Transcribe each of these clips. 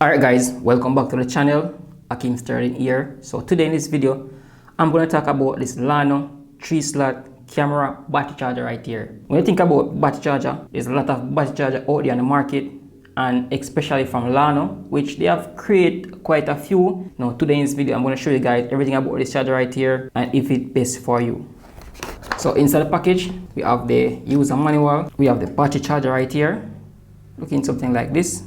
Alright guys, welcome back to the channel. Ackeem Sterling here. So today in this video, I'm going to talk about this Llano 3-slot camera battery charger right here. When you think about battery charger, there's a lot of battery charger out there on the market, and especially from Llano, which they have created quite a few. Now today in this video, I'm going to show you guys everything about this charger right here and if it's best for you. So inside the package, we have the user manual. We have the battery charger right here, looking something like this.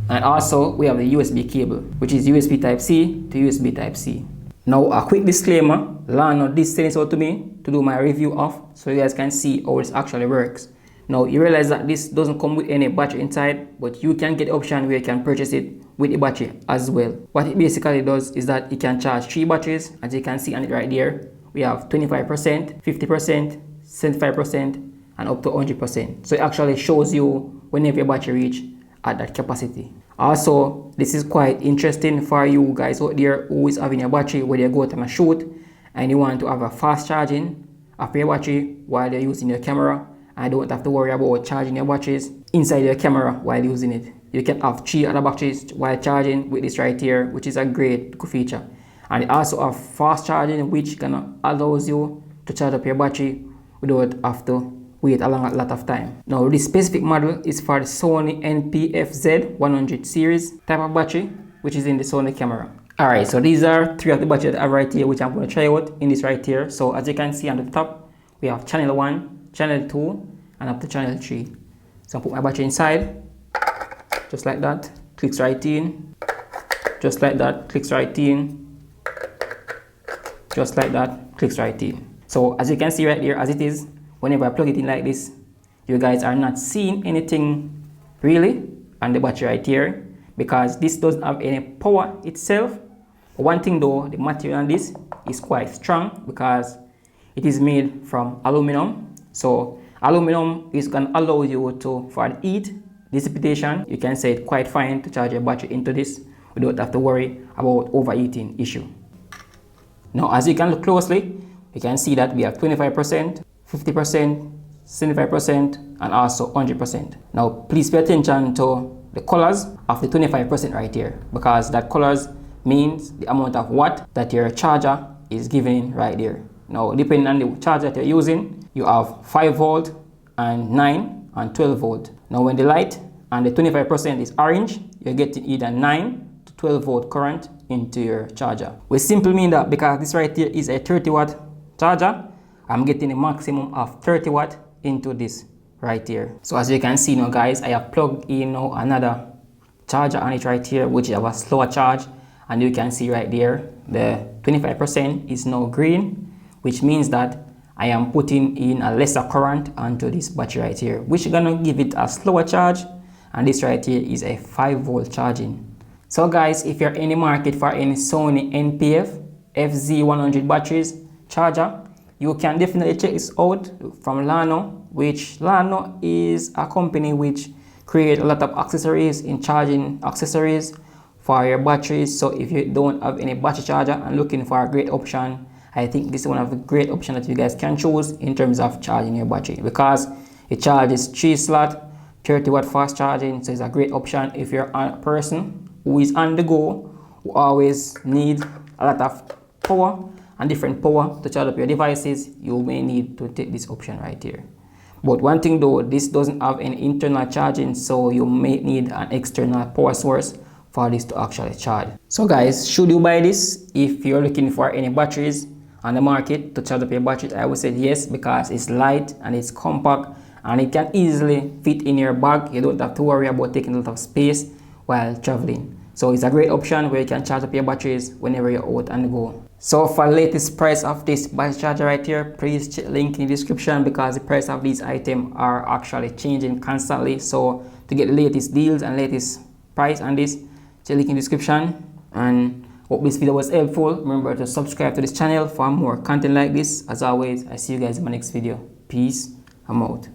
And also we have the USB cable, which is USB Type-C to USB Type-C. Now a quick disclaimer, Llano did send this out to me to do my review of, so you guys can see how this actually works. Now you realize that this doesn't come with any battery inside, but you can get the option where you can purchase it with the battery as well. What it basically does is that it can charge 3 batteries, as you can see on it right there. We have 25%, 50%, 75% and up to 100%. So it actually shows you whenever your battery reach at that capacity. Also, this is quite interesting for you guys out there who is having a battery where you go out on a shoot and you want to have a fast charging of your battery while you're using your camera, and don't have to worry about charging your batteries inside your camera while using it. You can have 3 other batteries while charging with this right here, which is a great feature. And it also have fast charging, which kind allows you to charge up your battery without have to wait a lot of time. Now this specific model is for the Sony NP-FZ100 series type of battery, which is in the Sony camera. Alright, so these are 3 of the batteries that I have right here, which I'm going to try out in this right here. So as you can see on the top, we have channel 1, channel 2 and up to channel 3. So I put my battery inside, just like that, clicks right in, just like that, clicks right in, just like that, clicks right in. So as you can see right here, as it is, whenever I plug it in like this, you guys are not seeing anything really on the battery right here, because this doesn't have any power itself. One thing though, the material on this is quite strong because it is made from aluminum. So aluminum is going to allow you to, for the heat dissipation, you can say it's quite fine to charge your battery into this without have to worry about overheating issue. Now as you can look closely, you can see that we have 25%, 50%, 75% and also 100%. Now please pay attention to the colors of the 25% right here, because that colors means the amount of watt that your charger is giving right there. Now depending on the charger that you're using, you have 5 volt and 9 and 12 volt. Now when the light and the 25% is orange, you're getting either 9 to 12 volt current into your charger. We simply mean that because this right here is a 30 watt charger, I'm getting a maximum of 30 watt into this right here. So as you can see now guys, I have plugged in now another charger on it right here, which have a slower charge, and you can see right there the 25% is now green, which means that I am putting in a lesser current onto this battery right here, which is gonna give it a slower charge, and this right here is a 5 volt charging. So guys, if you're in the market for any Sony NP-FZ100 batteries charger, you can definitely check this out from Llano, which Llano is a company which create a lot of accessories in charging accessories for your batteries. So if you don't have any battery charger and looking for a great option, I think this is one of the great options that you guys can choose in terms of charging your battery, because it charges 3-slot 30 watt fast charging. So it's a great option if you're a person who is on the go, who always need a lot of power and different power to charge up your devices. You may need to take this option right here. But one thing though, this doesn't have any internal charging, so you may need an external power source for this to actually charge. So guys, should you buy this if you're looking for any batteries on the market to charge up your battery? I would say yes, because it's light and it's compact and it can easily fit in your bag. You don't have to worry about taking a lot of space while traveling. So it's a great option where you can charge up your batteries whenever you're out on the go. So for the latest price of this battery charger right here, please check the link in the description, because the price of these items are actually changing constantly. So to get the latest deals and latest price on this, check the link in the description. And hope this video was helpful. Remember to subscribe to this channel for more content like this. As always, I see you guys in my next video. Peace. I'm out.